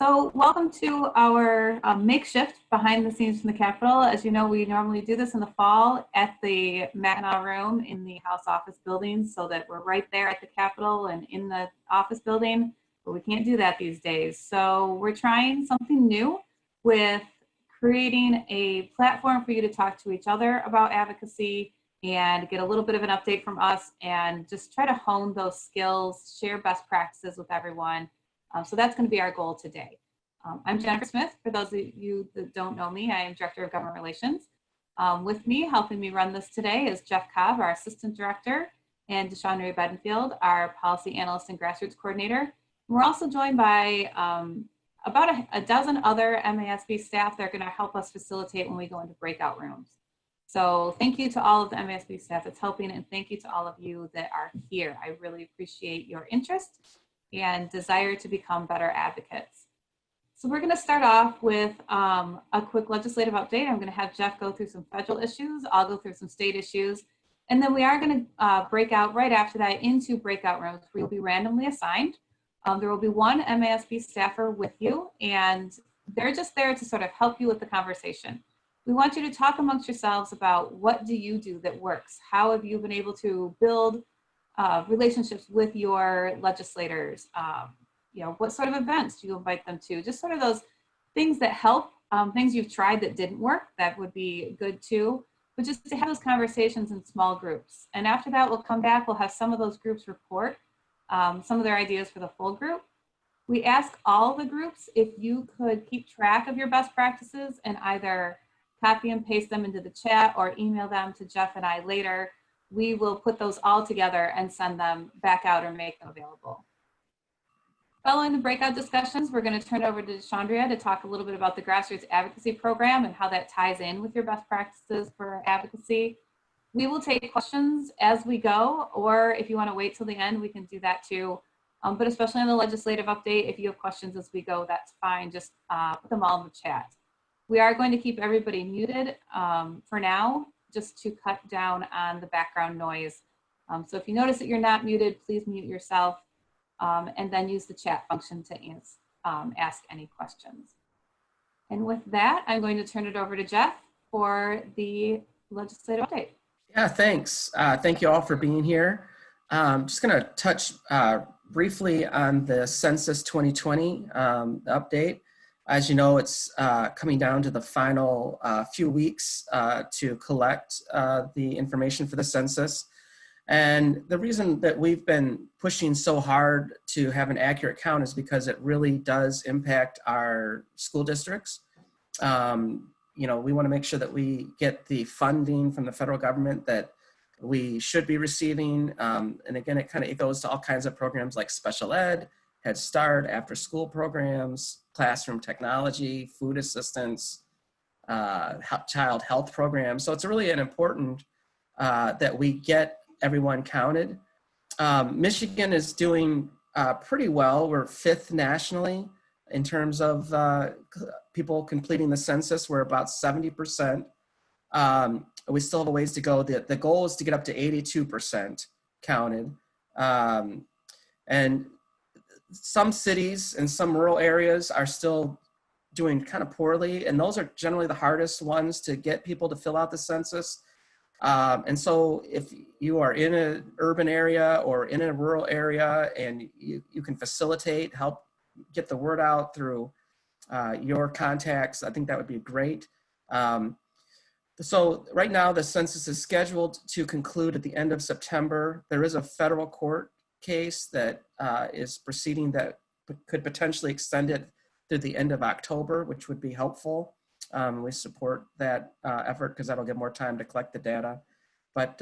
So welcome to our makeshift behind the scenes from the Capitol. As you know, we normally do this in the fall at the Mackinac Room in the House Office building so that we're right there at the Capitol and in the office building, but we can't do that these days. So we're trying something new with creating a platform for you to talk to each other about advocacy and get a little bit of an update from us and just try to hone those skills, share best practices with everyone. So that's going to be our goal today. I'm Jennifer Smith. For those of you that don't know me, I am Director of Government Relations. With me, helping me run this today is Jeff Cobb, our Assistant Director, and DeShondria Bedingfield, our Policy Analyst and Grassroots Coordinator. And we're also joined by about a dozen other MASB staff that are going to help us facilitate when we go into breakout rooms. So thank you to all of the MASB staff that's helping, and thank you to all of you that are here. I really appreciate your interest and desire to become better advocates. So we're going to start off with a quick legislative update. I'm going to have Jeff go through some federal issues. I'll go through some state issues. And then we are going to break out right after that into breakout rooms where you'll be randomly assigned. There will be one MASB staffer with you, and they're just there to sort of help you with the conversation. We want you to talk amongst yourselves about what do you do that works? How have you been able to build relationships with your legislators? What sort of events do you invite them to? Just sort of those things that help, things you've tried that didn't work, that would be good too, but just to have those conversations in small groups. And after that, we'll come back, we'll have some of those groups report some of their ideas for the full group. We ask all the groups if you could keep track of your best practices and either copy and paste them into the chat or email them to Jeff and I later. We will put those all together and send them back out or make them available. Following the breakout discussions, we're going to turn it over to DeShondria to talk a little bit about the Grassroots Advocacy Program and how that ties in with your best practices for advocacy. We will take questions as we go, or if you want to wait till the end, we can do that too. But especially on the legislative update, if you have questions as we go, that's fine. Just put them all in the chat. We are going to keep everybody muted for now, just to cut down on the background noise. So if you notice that you're not muted, please mute yourself and then use the chat function to ask any questions. And with that, I'm going to turn it over to Jeff for the legislative update. Yeah, thanks. Thank you all for being here. Just gonna touch briefly on the Census 2020 update. As you know, it's coming down to the final few weeks to collect the information for the census. And the reason that we've been pushing so hard to have an accurate count is because it really does impact our school districts. We want to make sure that we get the funding from the federal government that we should be receiving. And again, it goes to all kinds of programs like special ed, Head Start, after school programs, classroom technology, food assistance, child health programs. So it's really an important that we get everyone counted. Michigan is doing pretty well. We're 5th nationally in terms of people completing the census. We're about 70%. We still have a ways to go. The goal is to get up to 82% counted. And some cities and some rural areas are still doing kind of poorly, and those are generally the hardest ones to get people to fill out the census. And so if you are in an urban area or in a rural area and you can facilitate, help get the word out through your contacts, I think that would be great. So right now the census is scheduled to conclude at the end of September. There is a federal court case that is proceeding that could potentially extend it through the end of October, which would be helpful. We support that effort because that'll give more time to collect the data. But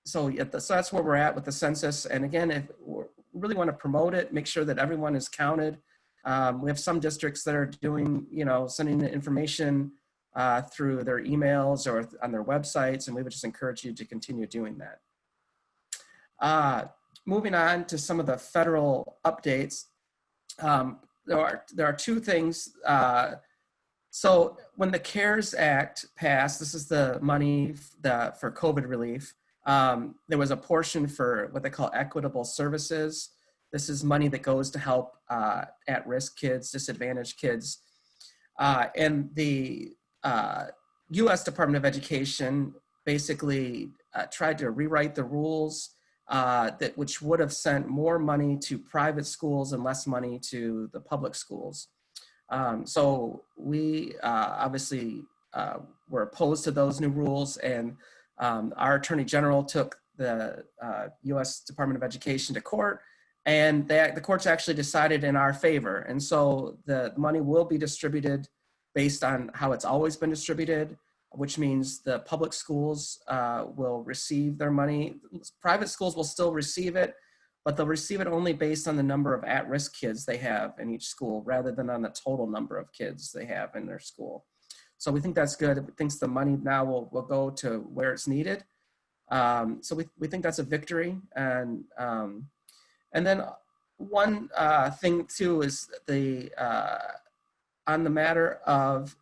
so that's where we're at with the census. And again, if we really want to promote it, make sure that everyone is counted. We have some districts that are doing, sending the information through their emails or on their websites, and we would just encourage you to continue doing that. Moving on to some of the federal updates, there are two things. So when the CARES Act passed, this is the money for COVID relief, there was a portion for what they call equitable services This is money that goes to help at-risk kids, disadvantaged kids. And the U.S. Department of Education basically tried to rewrite the rules which would have sent more money to private schools and less money to the public schools. So we obviously were opposed to those new rules, and our Attorney General took the U.S. Department of Education to court, and the courts actually decided in our favor. And so the money will be distributed based on how it's always been distributed, which means the public schools will receive their money. Private schools will still receive it, but they'll receive it only based on the number of at-risk kids they have in each school, rather than on the total number of kids they have in their school. So we think that's good. We think the money now will go to where it's needed. So we think that's a victory. And then one thing too is on the matter of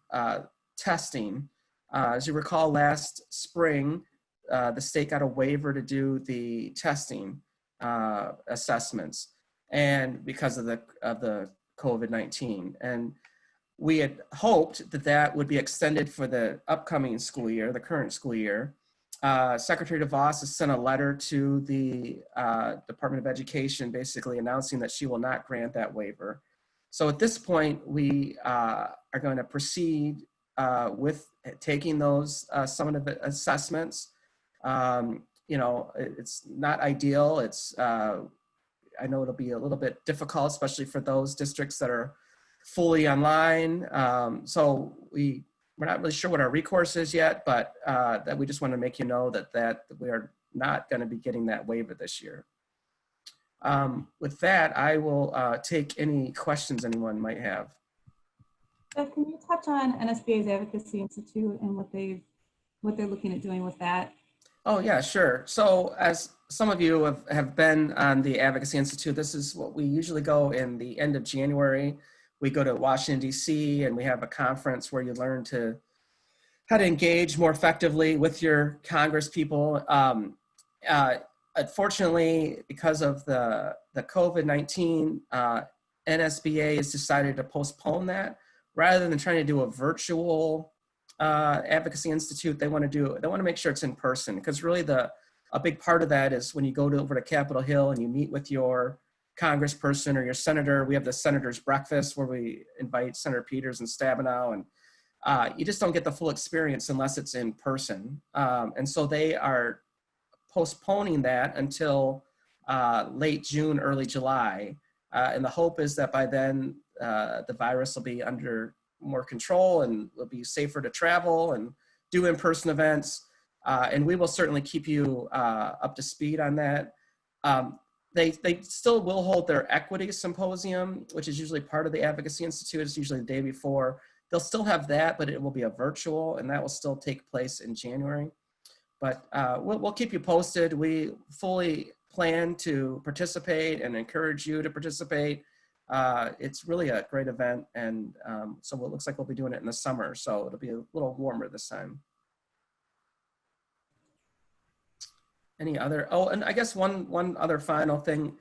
testing. As you recall, last spring, the state got a waiver to do the testing assessments, and because of the COVID-19. And we had hoped that would be extended for the upcoming school year, the current school year. Secretary DeVos has sent a letter to the Department of Education basically announcing that she will not grant that waiver. So at this point, we are going to proceed with taking those summative assessments. It's not ideal. I know it'll be a little bit difficult, especially for those districts that are fully online. So we're not really sure what our recourse is yet, but that we just want to make you know that we are not going to be getting that waiver this year. With that, I will take any questions anyone might have. Beth, can you touch on NSBA's Advocacy Institute and what they're looking at doing with that? Oh yeah, sure. So as some of you have been on the Advocacy Institute, this is what we usually go in the end of January. We go to Washington, D.C., and we have a conference where you learn how to engage more effectively with your Congress people. Unfortunately, because of the COVID-19, NSBA has decided to postpone that. Rather than trying to do a virtual Advocacy Institute, they want to make sure it's in person, because really a big part of that is when you go over to Capitol Hill and you meet with your congressperson or your senator. We have the Senator's Breakfast where we invite Senator Peters and Stabenow, and you just don't get the full experience unless it's in person. And so they are postponing that until late June, early July. And the hope is that by then the virus will be under more control and it'll be safer to travel and do in-person events. And we will certainly keep you up to speed on that. They still will hold their equity symposium, which is usually part of the Advocacy Institute. It's usually the day before. They'll still have that, but it will be a virtual, and that will still take place in January. But we'll keep you posted. We fully plan to participate and encourage you to participate. It's really a great event, and so it looks like we'll be doing it in the summer, so it'll be a little warmer this time. Any other, oh, and I guess one other final thing,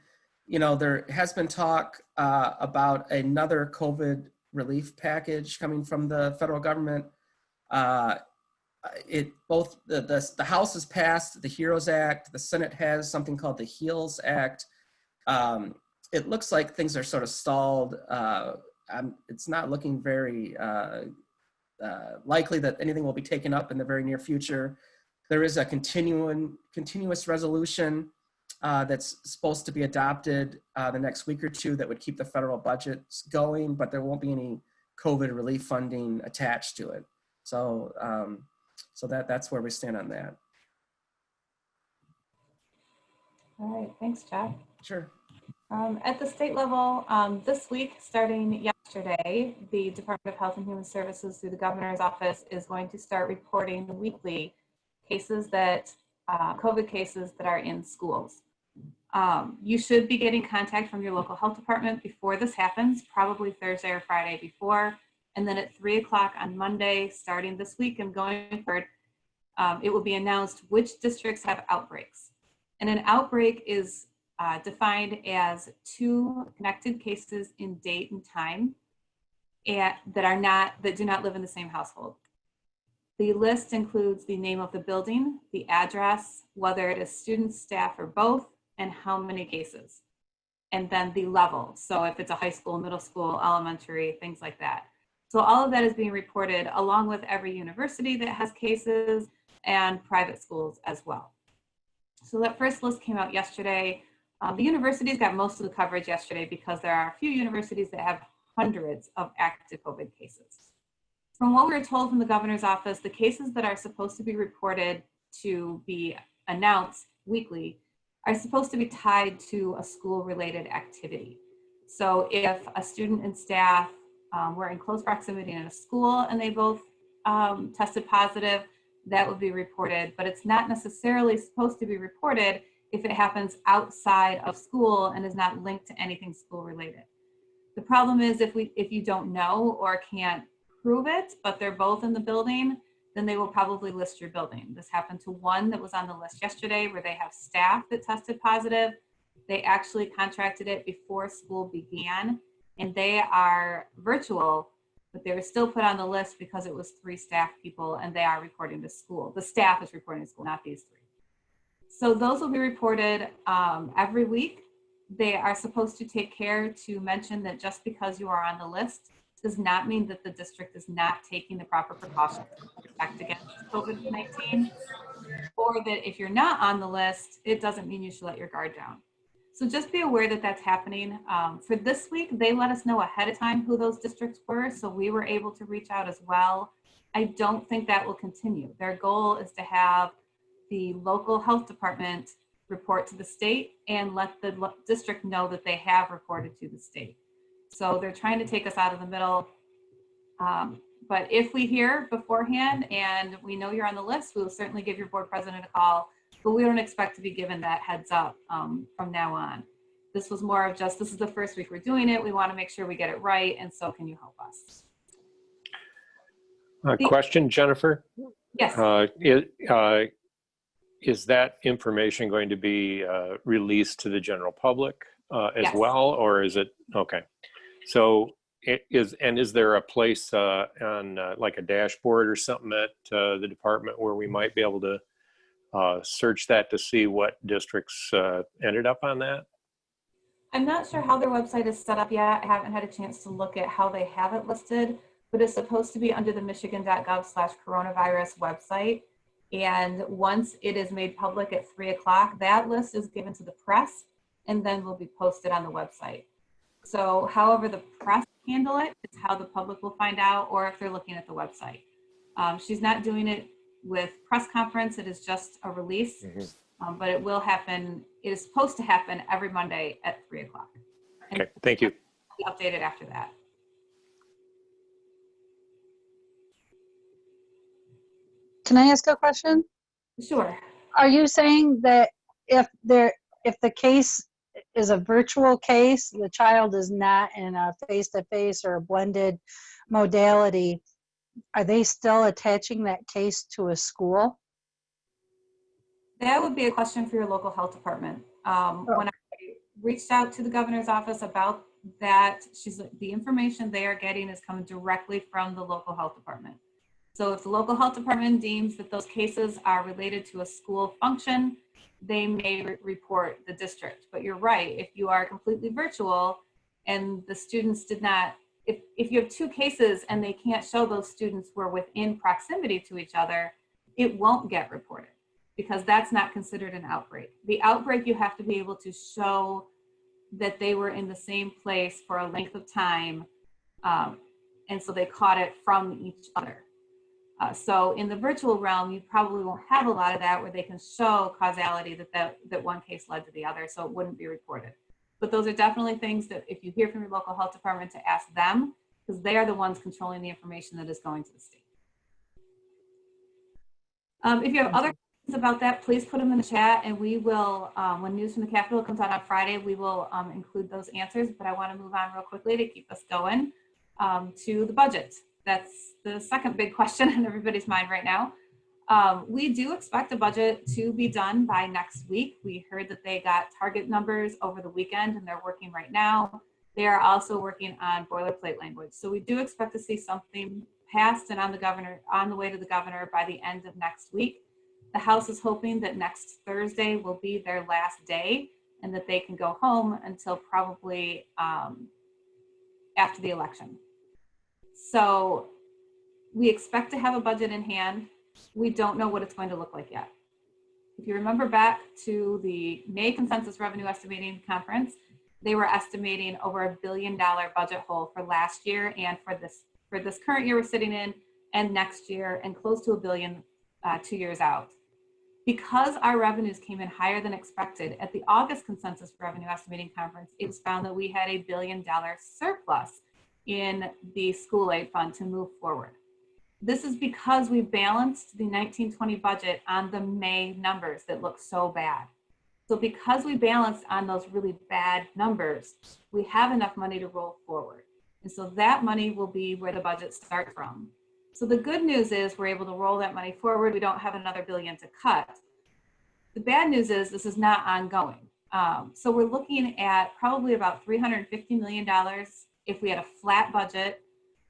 there has been talk about another COVID relief package coming from the federal government. Both the House has passed the HEROES Act, the Senate has something called the HEALS Act. It looks like things are sort of stalled. It's not looking very likely that anything will be taken up in the very near future. There is a continuous resolution that's supposed to be adopted the next week or two that would keep the federal budgets going, but there won't be any COVID relief funding attached to it. So, that's where we stand on that. All right, thanks, Jack. Sure. At the state level, this week, starting yesterday, the Department of Health and Human Services through the governor's office is going to start reporting weekly cases COVID cases that are in schools. You should be getting contact from your local health department before this happens, probably Thursday or Friday before. And then at 3 o'clock on Monday, starting this week and going forward, it will be announced which districts have outbreaks. And an outbreak is defined as 2 connected cases in date and time and that do not live in the same household. The list includes the name of the building, the address, whether it is students, staff, or both, and how many cases. And then the level. So if it's a high school, middle school, elementary, things like that. So all of that is being reported along with every university that has cases and private schools as well. So that first list came out yesterday. The universities got most of the coverage yesterday because there are a few universities that have hundreds of active COVID cases. From what we were told from the governor's office, the cases that are supposed to be reported to be announced weekly are supposed to be tied to a school-related activity. So if a student and staff were in close proximity in a school and they both tested positive, that would be reported, but it's not necessarily supposed to be reported if it happens outside of school and is not linked to anything school-related. The problem is if you don't know or can't prove it, but they're both in the building, then they will probably list your building. This happened to one that was on the list yesterday where they have staff that tested positive. They actually contracted it before school began, and they are virtual, but they were still put on the list because it was 3 staff people and they are reporting to school. The staff is reporting to school, not these 3. So those will be reported every week. They are supposed to take care to mention that just because you are on the list does not mean that the district is not taking the proper precautions to protect against COVID-19, or that if you're not on the list, it doesn't mean you should let your guard down. So just be aware that that's happening. For this week, they let us know ahead of time who those districts were, so we were able to reach out as well. I don't think that will continue. Their goal is to have the local health department report to the state and let the district know that they have reported to the state. So they're trying to take us out of the middle. But if we hear beforehand and we know you're on the list, we will certainly give your board president a call, but we don't expect to be given that heads up from now on. This was more of just, this is the first week we're doing it. We want to make sure we get it right. And so can you help us? Question, Jennifer? Yes. Is that information going to be released to the general public as Yes. well, or is it, okay. So is there a place on like a dashboard or something at the department where we might be able to search that to see what districts ended up on that? I'm not sure how their website is set up yet. I haven't had a chance to look at how they have it listed, but it's supposed to be under the michigan.gov/coronavirus website. And once it is made public at 3 o'clock, that list is given to the press and then will be posted on the website. So however the press handle it, it's how the public will find out, or if they're looking at the website. She's not doing it with press conference. It is just a release, but it will happen. It is supposed to happen every Monday at 3 o'clock. Okay, thank you. Be updated after that. Can I ask a question? Sure. Are you saying that if the case is a virtual case, the child is not in a face-to-face or a blended modality, are they still attaching that case to a school? That would be a question for your local health department. When I reached out to the governor's office about that, the information they are getting is coming directly from the local health department. So if the local health department deems that those cases are related to a school function, they may report the district. But you're right, if you are completely virtual and the students did not, if you have 2 cases and they can't show those students were within proximity to each other, it won't get reported because that's not considered an outbreak. The outbreak, you have to be able to show that they were in the same place for a length of time. And so they caught it from each other. So in the virtual realm, you probably won't have a lot of that where they can show causality that one case led to the other, so it wouldn't be reported. But those are definitely things that if you hear from your local health department to ask them, because they are the ones controlling the information that is going to the state. If you have other questions about that, please put them in the chat and we will, when News from the Capitol comes out on Friday, we will include those answers, but I want to move on real quickly to keep us going to the budget. That's the second big question in everybody's mind right now. We do expect the budget to be done by next week. We heard that they got target numbers over the weekend and they're working right now. They are also working on boilerplate language. So we do expect to see something passed and on the way to the governor by the end of next week. The House is hoping that next Thursday will be their last day and that they can go home until probably after the election. So we expect to have a budget in hand. We don't know what it's going to look like yet. If you remember back to the May Consensus Revenue Estimating Conference, they were estimating over $1 billion budget hole for last year and for this current year we're sitting in, and next year, and close to $1 billion 2 years out. Because our revenues came in higher than expected at the August Consensus Revenue Estimating Conference, it was found that we had a $1 billion surplus in the school aid fund to move forward. This is because we balanced the 1920 budget on the May numbers that look so bad. So because we balanced on those really bad numbers, we have enough money to roll forward. And so that money will be where the budget starts from. So the good news is we're able to roll that money forward. We don't have another $1 billion to cut. The bad news is this is not ongoing. So we're looking at probably about $350 million if we had a flat budget,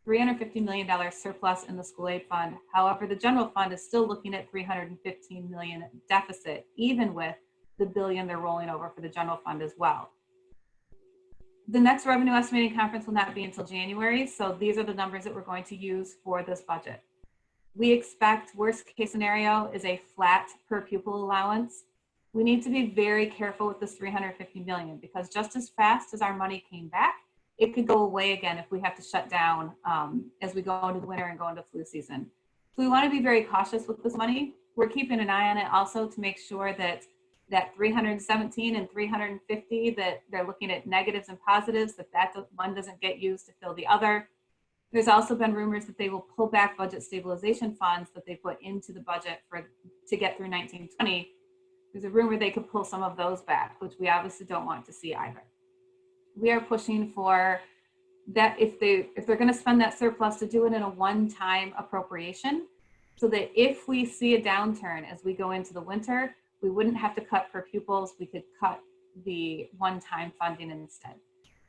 $350 million surplus in the school aid fund. However, the general fund is still looking at $315 million deficit, even with the $1 billion they're rolling over for the general fund as well. The next revenue estimating conference will not be until January, so these are the numbers that we're going to use for this budget. We expect worst case scenario is a flat per pupil allowance. We need to be very careful with this $350 million because just as fast as our money came back, it could go away again if we have to shut down as we go into the winter and go into flu season. So we want to be very cautious with this money. We're keeping an eye on it also to make sure that 317 and 350, that they're looking at negatives and positives, that one doesn't get used to fill the other. There's also been rumors that they will pull back budget stabilization funds that they put into the budget to get through 1920. There's a rumor they could pull some of those back, which we obviously don't want to see either. We are pushing for that if they're going to spend that surplus, to do it in a one-time appropriation, so that if we see a downturn as we go into the winter, we wouldn't have to cut per pupils. We could cut the one-time funding instead.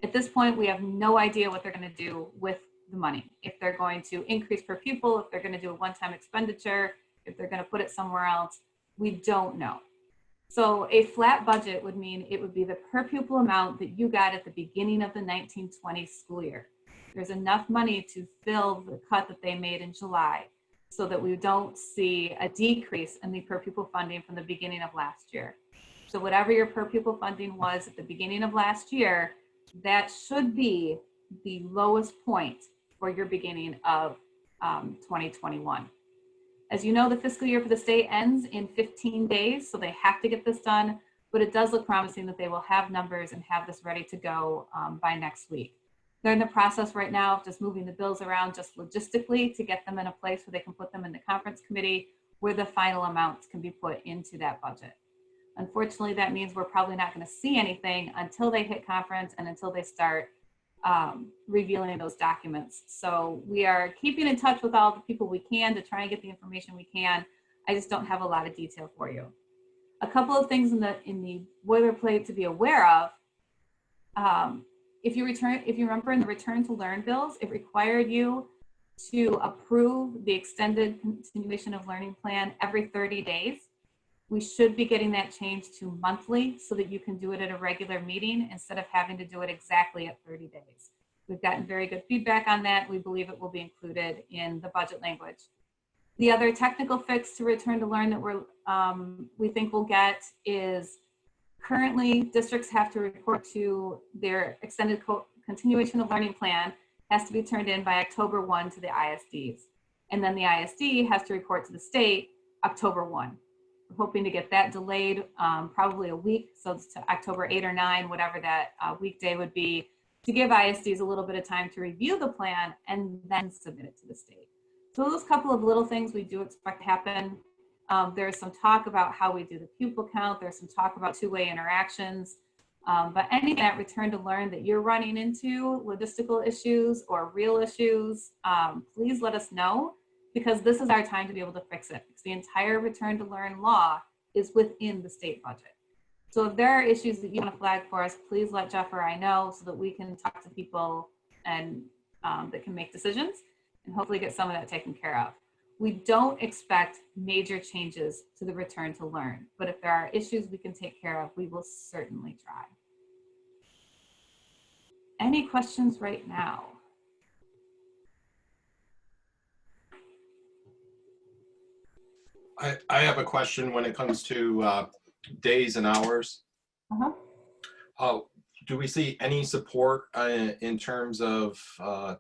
At this point, we have no idea what they're going to do with the money. If they're going to increase per pupil, if they're going to do a one-time expenditure, if they're going to put it somewhere else, we don't know. So a flat budget would mean it would be the per pupil amount that you got at the beginning of the 1920 school year. There's enough money to fill the cut that they made in July, so that we don't see a decrease in the per pupil funding from the beginning of last year. So whatever your per pupil funding was at the beginning of last year, that should be the lowest point for your beginning of 2021. As you know, the fiscal year for the state ends in 15 days, so they have to get this done, but it does look promising that they will have numbers and have this ready to go by next week. They're in the process right now of just moving the bills around just logistically to get them in a place where they can put them in the conference committee where the final amounts can be put into that budget. Unfortunately, that means we're probably not going to see anything until they hit conference and until they start revealing those documents. So we are keeping in touch with all the people we can to try and get the information we can. I just don't have a lot of detail for you. A couple of things in the boilerplate to be aware of. If you remember in the Return to Learn bills, it required you to approve the extended continuation of learning plan every 30 days. We should be getting that changed to monthly so that you can do it at a regular meeting instead of having to do it exactly at 30 days. We've gotten very good feedback on that. We believe it will be included in the budget language. The other technical fix to Return to Learn that we think we'll get is currently districts have to report to their extended continuation of learning plan has to be turned in by October 1 to the ISDs. And then the ISD has to report to the state October 1. We're hoping to get that delayed probably a week, so it's to October 8 or 9, whatever that weekday would be, to give ISDs a little bit of time to review the plan and then submit it to the state. So those couple of little things we do expect to happen. There's some talk about how we do the pupil count. There's some talk about two-way interactions. But any that Return to Learn that you're running into, logistical issues or real issues, please let us know. because this is our time to be able to fix it. Because the entire return to learn law is within the state budget. So if there are issues that you want to flag for us, please let Jeff or I know so that we can talk to people and that can make decisions and hopefully get some of that taken care of. We don't expect major changes to the return to learn, but if there are issues we can take care of, we will certainly try. Any questions right now? I have a question when it comes to days and hours. Do we see any support in terms of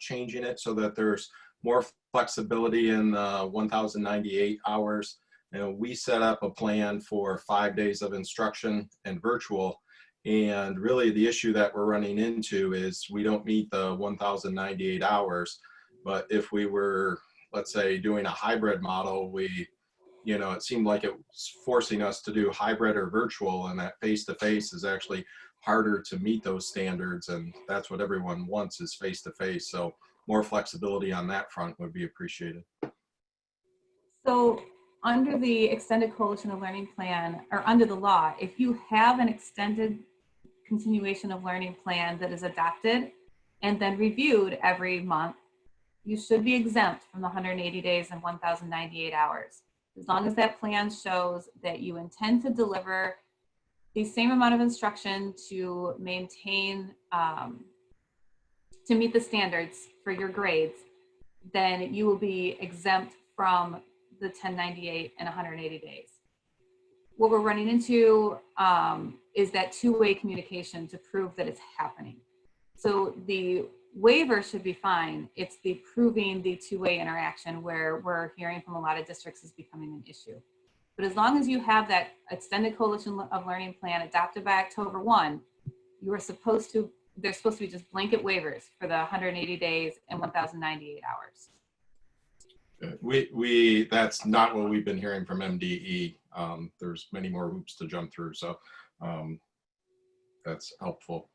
changing it so that there's more flexibility in 1,098 hours? You know, we set up a plan for 5 days of instruction and virtual, and really the issue that we're running into is we don't meet the 1,098 hours. But if we were, let's say, doing a hybrid model, you know, it seemed like it was forcing us to do hybrid or virtual, and that face-to-face is actually harder to meet those standards, and that's what everyone wants is face-to-face. So more flexibility on that front would be appreciated. So under the Extended Coalition of Learning Plan, or under the law, if you have an extended continuation of learning plan that is adopted and then reviewed every month, you should be exempt from the 180 days and 1,098 hours. As long as that plan shows that you intend to deliver the same amount of instruction to maintain, to meet the standards for your grades, then you will be exempt from the 1098 and 180 days. What we're running into is that two-way communication to prove that it's happening. So the waiver should be fine. It's the proving the two-way interaction where we're hearing from a lot of districts is becoming an issue. But as long as you have that Extended Coalition of Learning Plan adopted by October 1, you are supposed to, there's supposed to be just blanket waivers for the 180 days and 1,098 hours. That's not what we've been hearing from MDE. There's many more hoops to jump through, so that's helpful.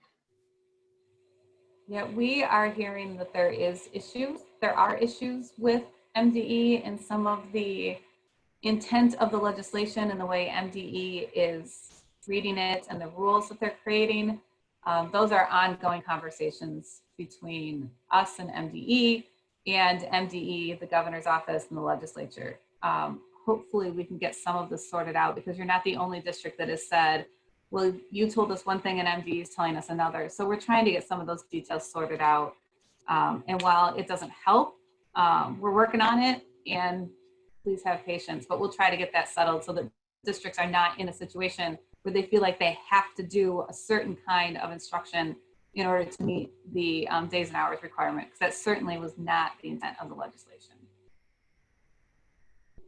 Yeah, we are hearing that there are issues with MDE and some of the intent of the legislation and the way MDE is reading it and the rules that they're creating. Those are ongoing conversations between us and MDE, the governor's office, and the legislature. Hopefully we can get some of this sorted out, because you're not the only district that has said, well, you told us one thing and MDE is telling us another. So we're trying to get some of those details sorted out. And while it doesn't help, we're working on it, and please have patience, but we'll try to get that settled so that districts are not in a situation where they feel like they have to do a certain kind of instruction in order to meet the days and hours requirement, because that certainly was not the intent of the legislation.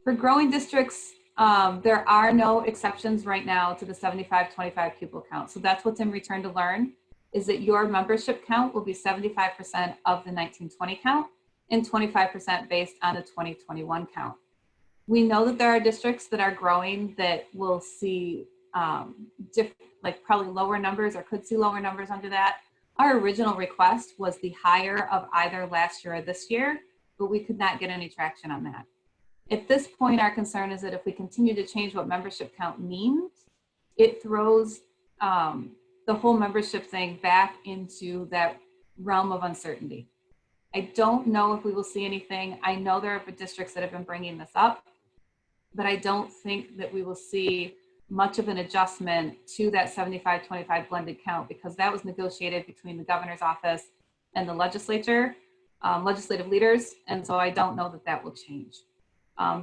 For growing districts, there are no exceptions right now to the 75-25 pupil count. So that's what's in Return to Learn, is that your membership count will be 75% of the 1920 count and 25% based on the 2021 count. We know that there are districts that are growing that will see like probably lower numbers or could see lower numbers under that. Our original request was the higher of either last year or this year, but we could not get any traction on that. At this point, our concern is that if we continue to change what membership count means, it throws the whole membership thing back into that realm of uncertainty. I don't know if we will see anything. I know there are districts that have been bringing this up, but I don't think that we will see much of an adjustment to that 75-25 blended count, because that was negotiated between the governor's office and the legislature, legislative leaders. And so I don't know that that will change.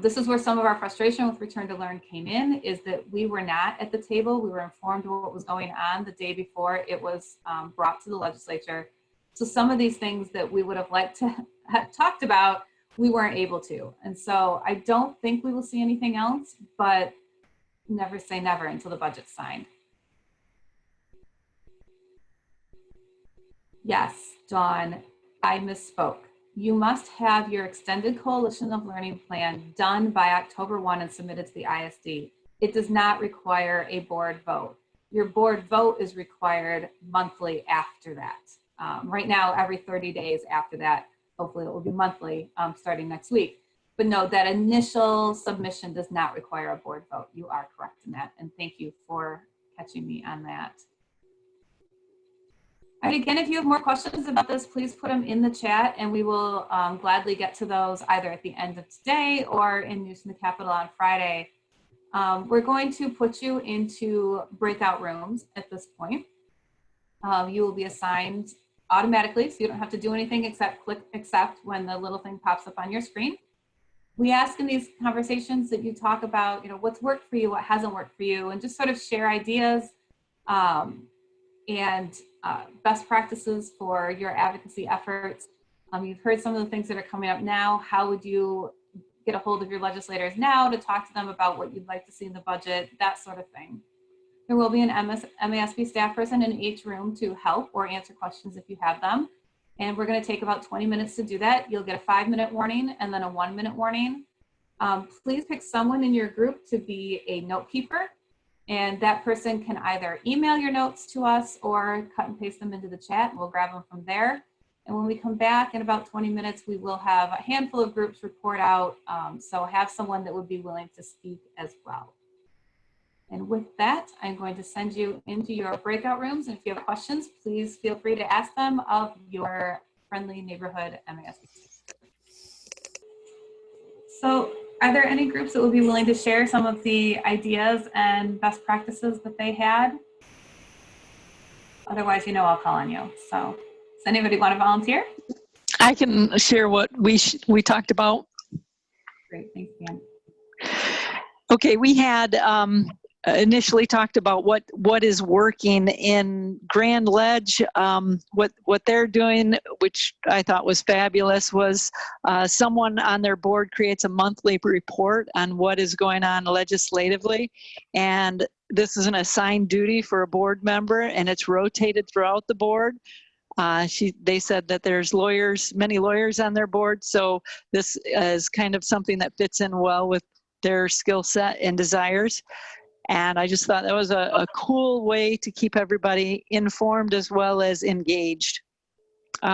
This is where some of our frustration with Return to Learn came in, is that we were not at the table. We were informed of what was going on the day before it was brought to the legislature. So some of these things that we would have liked to have talked about, we weren't able to. And so I don't think we will see anything else, but never say never until the budget's signed. Yes, Dawn, I misspoke. You must have your Extended Coalition of Learning Plan done by October 1 and submitted to the ISD. It does not require a board vote. Your board vote is required monthly after that. Right now, every 30 days after that. Hopefully it will be monthly starting next week. But no, that initial submission does not require a board vote. You are correct in that. And thank you for catching me on that. And again, if you have more questions about this, please put them in the chat and we will gladly get to those either at the end of today or in News from the Capitol on Friday. We're going to put you into breakout rooms at this point. You will be assigned automatically, so you don't have to do anything except click accept when the little thing pops up on your screen. We ask in these conversations that you talk about, what's worked for you, what hasn't worked for you, and just sort of share ideas and best practices for your advocacy efforts. You've heard some of the things that are coming up now. How would you get a hold of your legislators now to talk to them about what you'd like to see in the budget, that sort of thing. There will be an MASB staff person in each room to help or answer questions if you have them. And we're going to take about 20 minutes to do that. You'll get a 5-minute warning and then a 1-minute warning. Please pick someone in your group to be a note keeper. And that person can either email your notes to us or cut and paste them into the chat. We'll grab them from there. And when we come back in about 20 minutes, we will have a handful of groups report out. So have someone that would be willing to speak as well. And with that, I'm going to send you into your breakout rooms. And if you have questions, please feel free to ask them of your friendly neighborhood MASB. So are there any groups that would be willing to share some of the ideas and best practices that they had? Otherwise, I'll call on you. So does anybody want to volunteer? I can share what we talked about. Great, thanks, Dan. Okay, we had initially talked about what is working in Grand Ledge. What they're doing, which I thought was fabulous, was someone on their board creates a monthly report on what is going on legislatively, and this is an assigned duty for a board member, and it's rotated throughout the board. They said that there's many lawyers on their board, so this is kind of something that fits in well with their skill set and desires. And I just thought that was a cool way to keep everybody informed as well as engaged.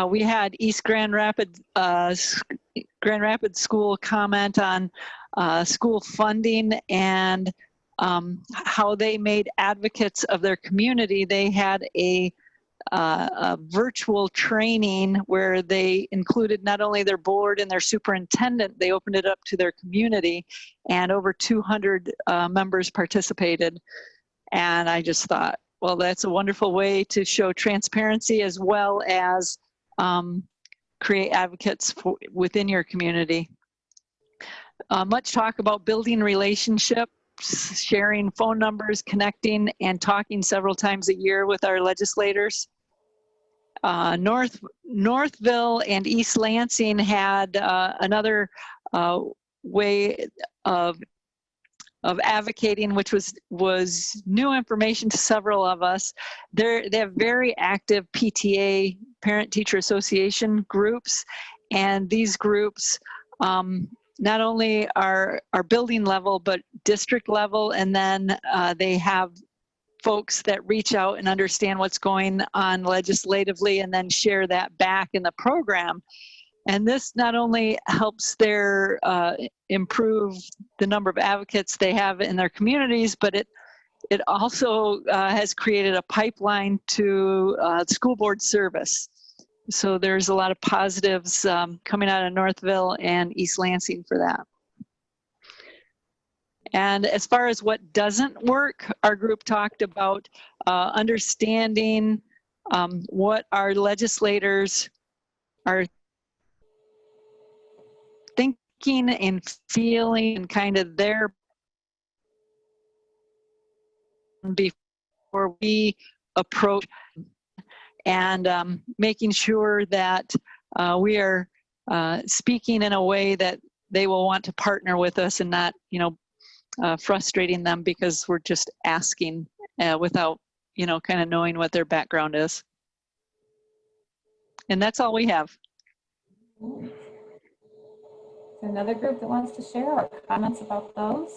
We had East Grand Rapids School comment on school funding and how they made advocates of their community. They had a virtual training where they included not only their board and their superintendent, they opened it up to their community, and over 200 members participated. And I just thought, well, that's a wonderful way to show transparency as well as create advocates within your community. Much talk about building relationships, sharing phone numbers, connecting, and talking several times a year with our legislators. Northville and East Lansing had another way of advocating, which was new information to several of us. They have very active PTA, Parent Teacher Association groups, and these groups not only are building level, but district level, and then they have folks that reach out and understand what's going on legislatively and then share that back in the program. And this not only helps their improve the number of advocates they have in their communities, but it also has created a pipeline to school board service. So there's a lot of positives coming out of Northville and East Lansing for that. And as far as what doesn't work, our group talked about understanding what our legislators are thinking and feeling and kind of their before we approach, and making sure that we are speaking in a way that they will want to partner with us and not, frustrating them because we're just asking without, kind of knowing what their background is. And that's all we have. Is there another group that wants to share or comments about those?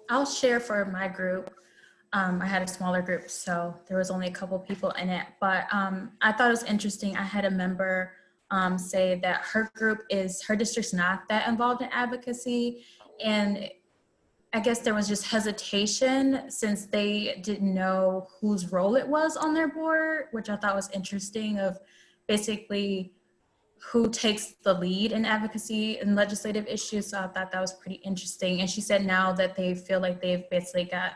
I'll share for my group. I had a smaller group, so there was only a couple people in it. But I thought it was interesting. I had a member say that her district's not that involved in advocacy. And I guess there was just hesitation since they didn't know whose role it was on their board, which I thought was interesting, of basically who takes the lead in advocacy and legislative issues. So I thought that was pretty interesting. And she said now that they feel like they've basically got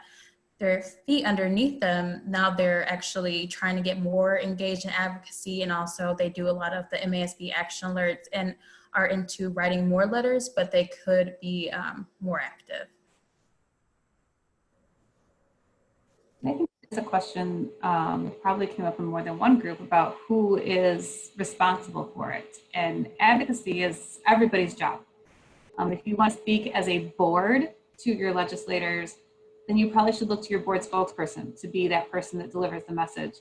their feet underneath them, now they're actually trying to get more engaged in advocacy. And also they do a lot of the MASB action alerts and are into writing more letters, but they could be more active. I think it's a question probably came up in more than one group about who is responsible for it. And advocacy is everybody's job. If you want to speak as a board to your legislators, then you probably should look to your board spokesperson to be that person that delivers the message.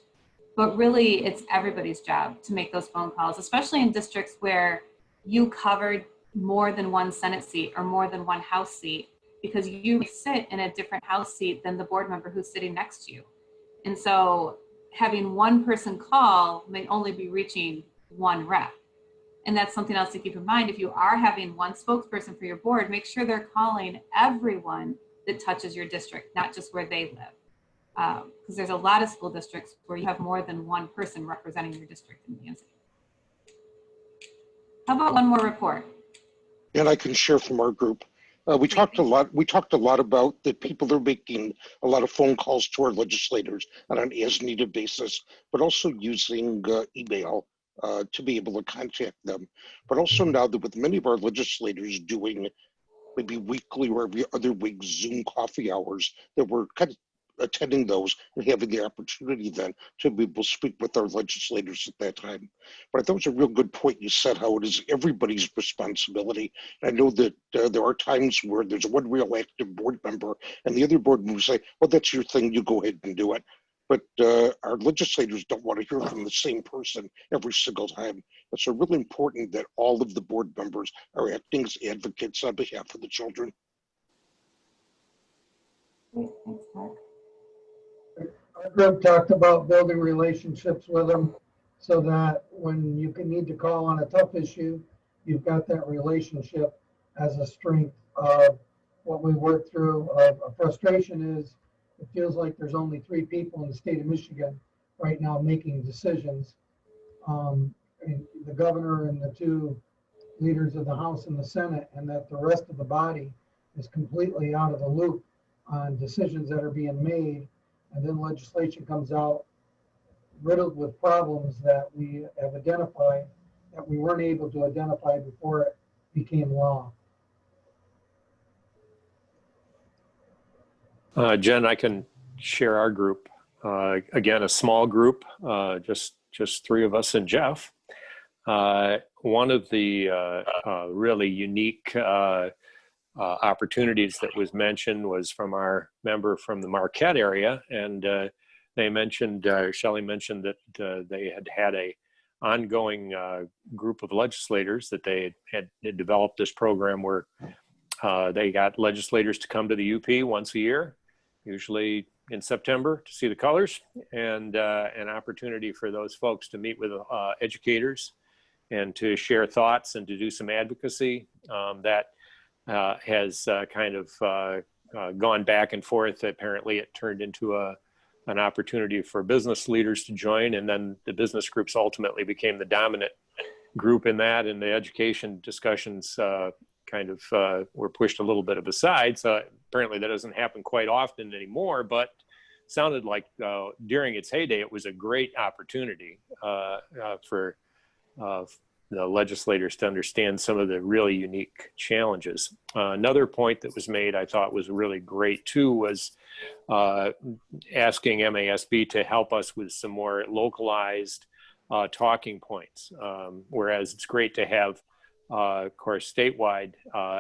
But really, it's everybody's job to make those phone calls, especially in districts where you covered more than one Senate seat or more than one House seat, because you sit in a different House seat than the board member who's sitting next to you. And so having one person call may only be reaching one rep. And that's something else to keep in mind. If you are having one spokesperson for your board, make sure they're calling everyone that touches your district, not just where they live. Because there's a lot of school districts where you have more than one person representing your district in Lansing. How about one more report? And I can share from our group. We talked a lot about that people are making a lot of phone calls to our legislators on an as-needed basis, but also using email to be able to contact them. But also now that with many of our legislators doing maybe weekly or every other week Zoom coffee hours, that we're kind of attending those and having the opportunity then to be able to speak with our legislators at that time. But I thought it was a real good point you said, how it is everybody's responsibility. And I know that there are times where there's one real active board member and the other board members say, well, that's your thing, you go ahead and do it. But our legislators don't want to hear from the same person every single time. It's so really important that all of the board members are acting as advocates on behalf of the children. Great, thanks, Mark. Our group talked about building relationships with them so that when you need to call on a tough issue, you've got that relationship as a strength of what we work through. A frustration is it feels like there's only 3 people in the state of Michigan right now making decisions. And the governor and the 2 leaders of the House and the Senate, and that the rest of the body is completely out of the loop on decisions that are being made. And then legislation comes out riddled with problems that we have identified that we weren't able to identify before it became law. Jen, I can share our group. Again, a small group, just 3 of us and Jeff. One of the really unique opportunities that was mentioned was from our member from the Marquette area, and they mentioned, Shelley mentioned that they had a ongoing group of legislators that they had developed this program where they got legislators to come to the UP once a year, usually in September, to see the colors, and an opportunity for those folks to meet with educators and to share thoughts and to do some advocacy that has kind of gone back and forth. Apparently it turned into an opportunity for business leaders to join, and then the business groups ultimately became the dominant group in that, and the education discussions kind of were pushed a little bit aside. So apparently that doesn't happen quite often anymore, but sounded like during its heyday, it was a great opportunity for the legislators to understand some of the really unique challenges. Another point that was made, I thought was really great too, was asking MASB to help us with some more localized talking points. Whereas it's great to have, of course, statewide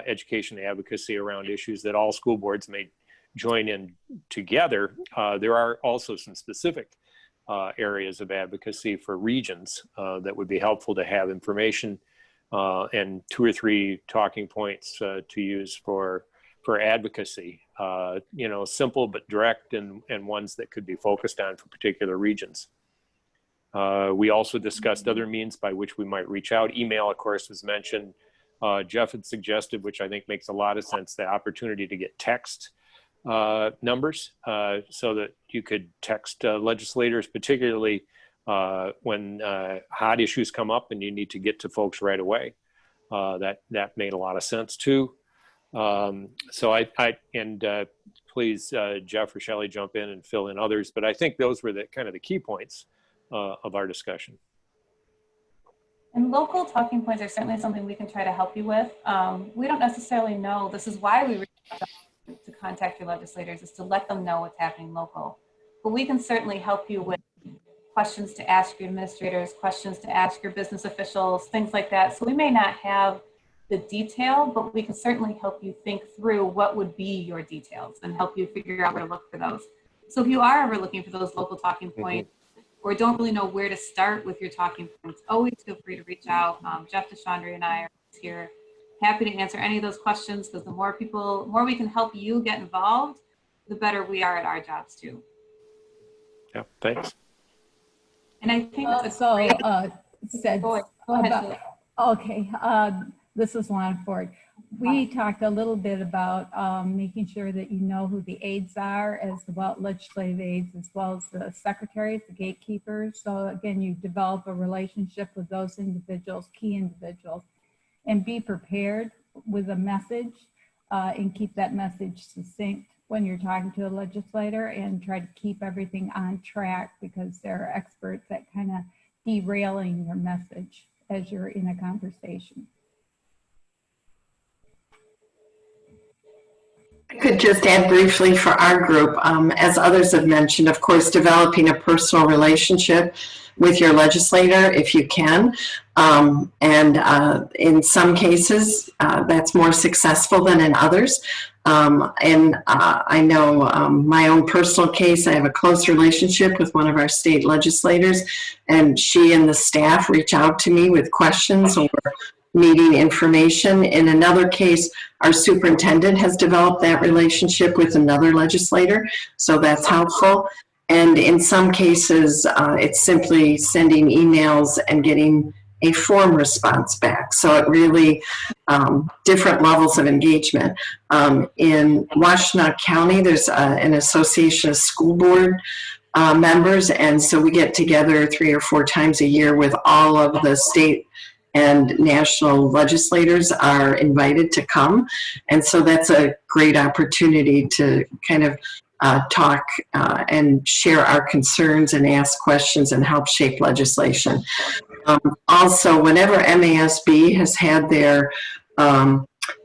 education advocacy around issues that all school boards may join in together. There are also some specific areas of advocacy for regions that would be helpful to have information and 2 or 3 talking points to use for advocacy. simple but direct, and ones that could be focused on for particular regions. We also discussed other means by which we might reach out. Email, of course, was mentioned. Jeff had suggested, which I think makes a lot of sense, the opportunity to get text numbers so that you could text legislators, particularly when hot issues come up and you need to get to folks right away. That made a lot of sense too. Please, Jeff or Shelley, jump in and fill in others, but I think those were the kind of the key points of our discussion. And local talking points are certainly something we can try to help you with. We don't necessarily know, this is why we reach out to contact your legislators, is to let them know what's happening local. But we can certainly help you with questions to ask your administrators, questions to ask your business officials, things like that. So we may not have the detail, but we can certainly help you think through what would be your details and help you figure out where to look for those. So if you are ever looking for those local talking points, or don't really know where to start with your talking points, always feel free to reach out. Jeff DeChandre and I are here, happy to answer any of those questions, because the more we can help you get involved, the better we are at our jobs too. Yeah, thanks. And I think go ahead. Okay, this is Lana Ford. We talked a little bit about making sure that you know who the aides are, as well legislative aides, as well as the secretaries, the gatekeepers. So again, you develop a relationship with those individuals, key individuals, and be prepared with a message and keep that message succinct when you're talking to a legislator, and try to keep everything on track, because there are experts at kind of derailing your message as you're in a conversation. I could just add briefly for our group, as others have mentioned, of course, developing a personal relationship with your legislator if you can. In some cases, that's more successful than in others. I know my own personal case, I have a close relationship with one of our state legislators, and she and the staff reach out to me with questions or needing information. In another case, our superintendent has developed that relationship with another legislator, so that's helpful. And in some cases, it's simply sending emails and getting a form response back. So it really, different levels of engagement. In Washtenaw County, there's an association of school board members, and so we get together 3 or 4 times a year with all of the state and national legislators are invited to come. And so that's a great opportunity to kind of talk and share our concerns and ask questions and help shape legislation. Also, whenever MASB has had their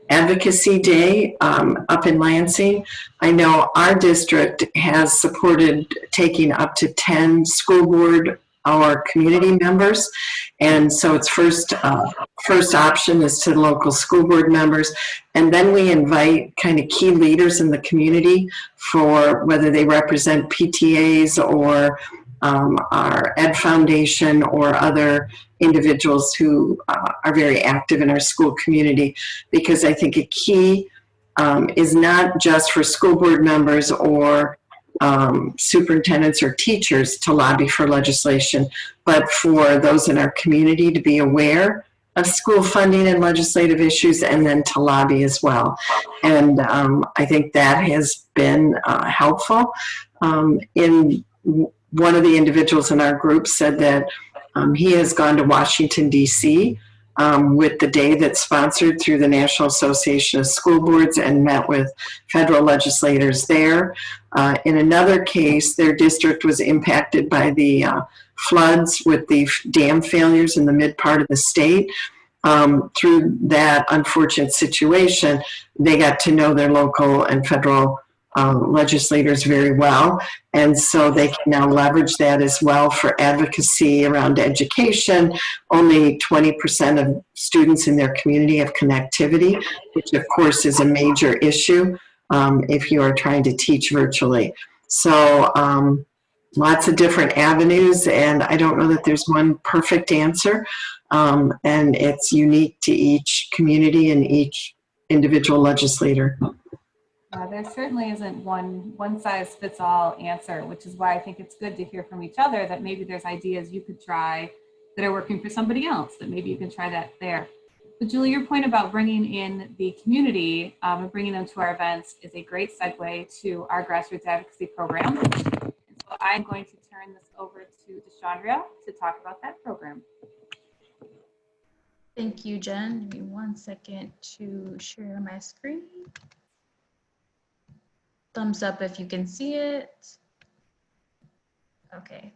advocacy day up in Lansing, I know our district has supported taking up to 10 school board our community members, and so its first option is to local school board members, and then we invite kind of key leaders in the community, for whether they represent PTAs or our Ed Foundation or other individuals who are very active in our school community, because I think a key is not just for school board members or superintendents or teachers to lobby for legislation, but for those in our community to be aware of school funding and legislative issues, and then to lobby as well. And I think that has been helpful. One of the individuals in our group said that he has gone to Washington, D.C. With the day that's sponsored through the National Association of School Boards, and met with federal legislators there. In another case, their district was impacted by the floods with the dam failures in the mid part of the state. Through that unfortunate situation, they got to know their local and federal legislators very well, and so they can now leverage that as well for advocacy around education. Only 20% of students in their community have connectivity, which of course is a major issue if you are trying to teach virtually. So lots of different avenues, and I don't know that there's one perfect answer, and it's unique to each community and each individual legislator. There certainly isn't one size fits all answer, which is why I think it's good to hear from each other that maybe there's ideas you could try that are working for somebody else, that maybe you can try that there. But Julie, your point about bringing in the community and bringing them to our events is a great segue to our grassroots advocacy program. And so I'm going to turn this over to Deshandria to talk about that program. Thank you, Jen. Give me 1 second to share my screen. Thumbs up if you can see it. Okay.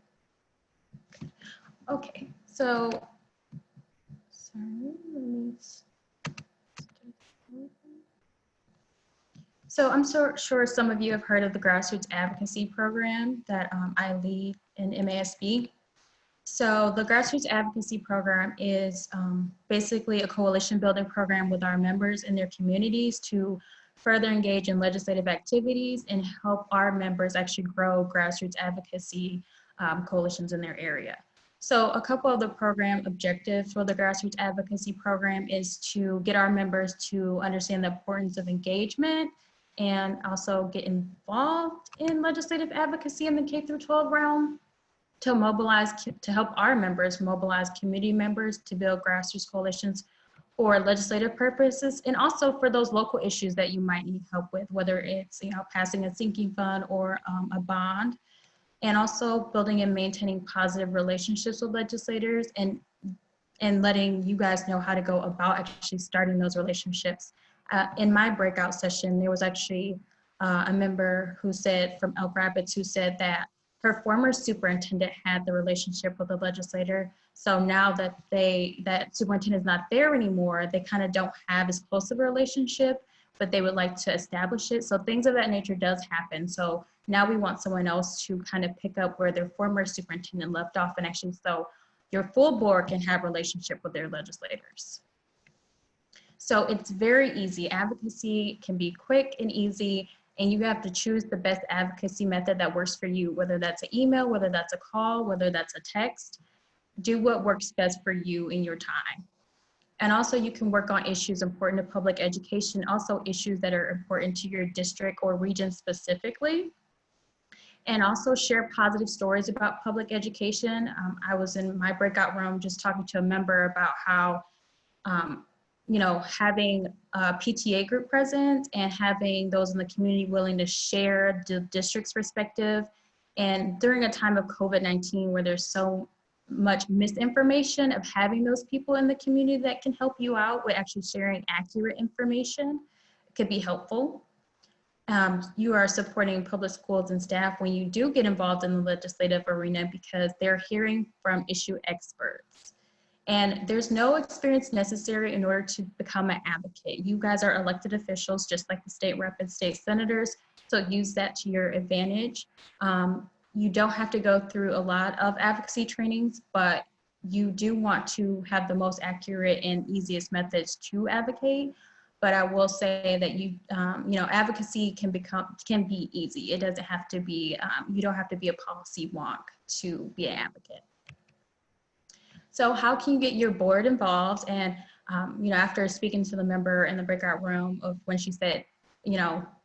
Okay, so, sorry, let me. So I'm sure some of you have heard of the Grassroots Advocacy Program that I lead in MASB. So the Grassroots Advocacy Program is basically a coalition building program with our members in their communities to further engage in legislative activities and help our members actually grow grassroots advocacy coalitions in their area. So a couple of the program objectives for the Grassroots Advocacy Program is to get our members to understand the importance of engagement and also get involved in legislative advocacy in the K through 12 realm, to mobilize, to help our members mobilize community members to build grassroots coalitions for legislative purposes, and also for those local issues that you might need help with, whether it's passing a sinking fund or a bond, and also building and maintaining positive relationships with legislators and letting you guys know how to go about actually starting those relationships. In my breakout session, there was actually a member who said, from Elk Rapids, who said that her former superintendent had the relationship with the legislator. So now that that superintendent is not there anymore, they kind of don't have as close of a relationship, but they would like to establish it. So things of that nature does happen. So now we want someone else to kind of pick up where their former superintendent left off, and actually so your full board can have a relationship with their legislators. So it's very easy. Advocacy can be quick and easy, and you have to choose the best advocacy method that works for you, whether that's an email, whether that's a call, whether that's a text. Do what works best for you in your time. And also you can work on issues important to public education, also issues that are important to your district or region specifically. And also share positive stories about public education. I was in my breakout room just talking to a member about how having a PTA group present and having those in the community willing to share the district's perspective. And during a time of COVID-19 where there's so much misinformation, of having those people in the community that can help you out with actually sharing accurate information could be helpful. You are supporting public schools and staff when you do get involved in the legislative arena, because they're hearing from issue experts. And there's no experience necessary in order to become an advocate. You guys are elected officials, just like the state rep and state senators, so use that to your advantage. You don't have to go through a lot of advocacy trainings, but you do want to have the most accurate and easiest methods to advocate. But I will say that advocacy can be easy. It doesn't have to be, you don't have to be a policy wonk to be an advocate. So how can you get your board involved? And, after speaking to the member in the breakout room of when she said,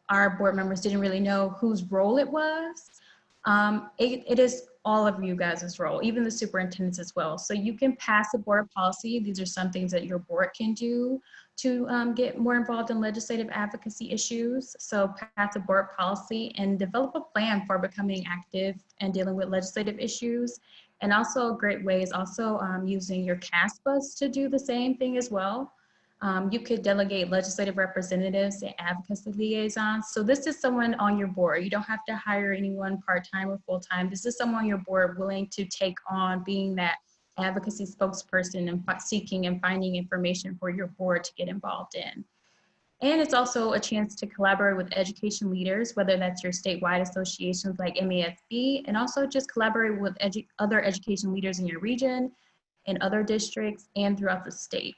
our board members didn't really know whose role it was, it is all of you guys' role, even the superintendents as well. So you can pass a board policy. These are some things that your board can do to get more involved in legislative advocacy issues. So pass a board policy and develop a plan for becoming active and dealing with legislative issues. And also a great way is also using your CASPAs to do the same thing as well. You could delegate legislative representatives and advocacy liaisons. So this is someone on your board. You don't have to hire anyone part-time or full-time. This is someone on your board willing to take on being that advocacy spokesperson and seeking and finding information for your board to get involved in. And it's also a chance to collaborate with education leaders, whether that's your statewide associations like MASB, and also just collaborate with other education leaders in your region, in other districts, and throughout the state.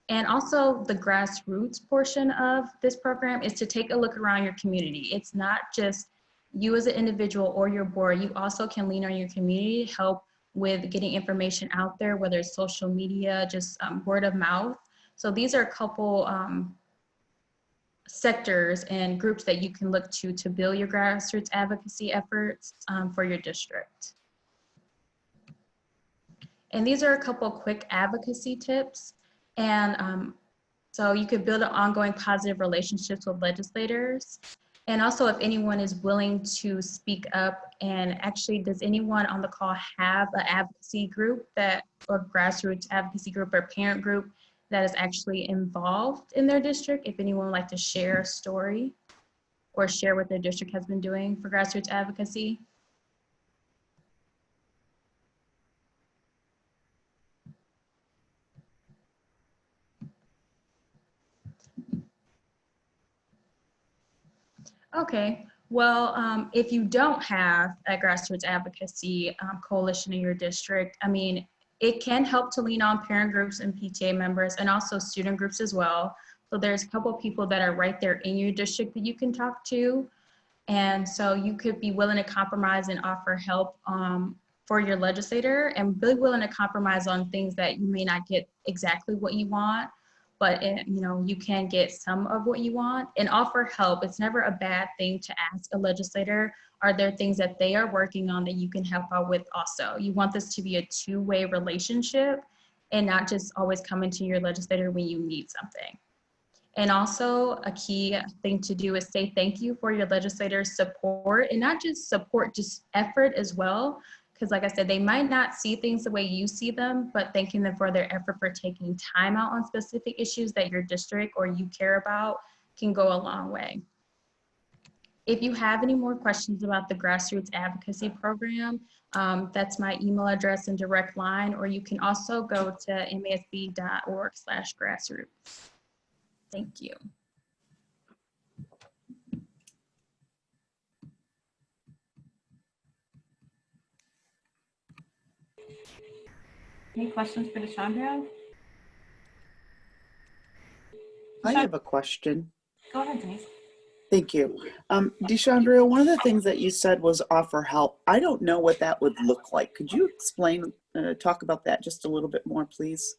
And also the grassroots portion of this program is to take a look around your community. It's not just you as an individual or your board. You also can lean on your community to help with getting information out there, whether it's social media, just word of mouth. So these are a couple sectors and groups that you can look to build your grassroots advocacy efforts for your district. And these are a couple quick advocacy tips. And so you could build ongoing positive relationships with legislators. And also if anyone is willing to speak up, and actually does anyone on the call have an advocacy group or grassroots advocacy group or parent group that is actually involved in their district? If anyone would like to share a story or share what their district has been doing for grassroots advocacy. Okay, well, if you don't have a grassroots advocacy coalition in your district, I mean, it can help to lean on parent groups and PTA members and also student groups as well. So there's a couple of people that are right there in your district that you can talk to. And so you could be willing to compromise and offer help for your legislator, and be willing to compromise on things that you may not get exactly what you want, but you know, you can get some of what you want, and offer help. It's never a bad thing to ask a legislator, are there things that they are working on that you can help out with also? You want this to be a two-way relationship and not just always coming to your legislator when you need something. And also a key thing to do is say thank you for your legislator's support, and not just support, just effort as well. Because like I said, they might not see things the way you see them, but thanking them for their effort for taking time out on specific issues that your district or you care about can go a long way. If you have any more questions about the Grassroots Advocacy Program, that's my email address and direct line, or you can also go to masb.org/grassroots. Thank you. Any questions for DeShandra? I have a question. Go ahead, Denise. Thank you. DeShandra, one of the things that you said was offer help. I don't know what that would look like. Could you explain, talk about that just a little bit more, please?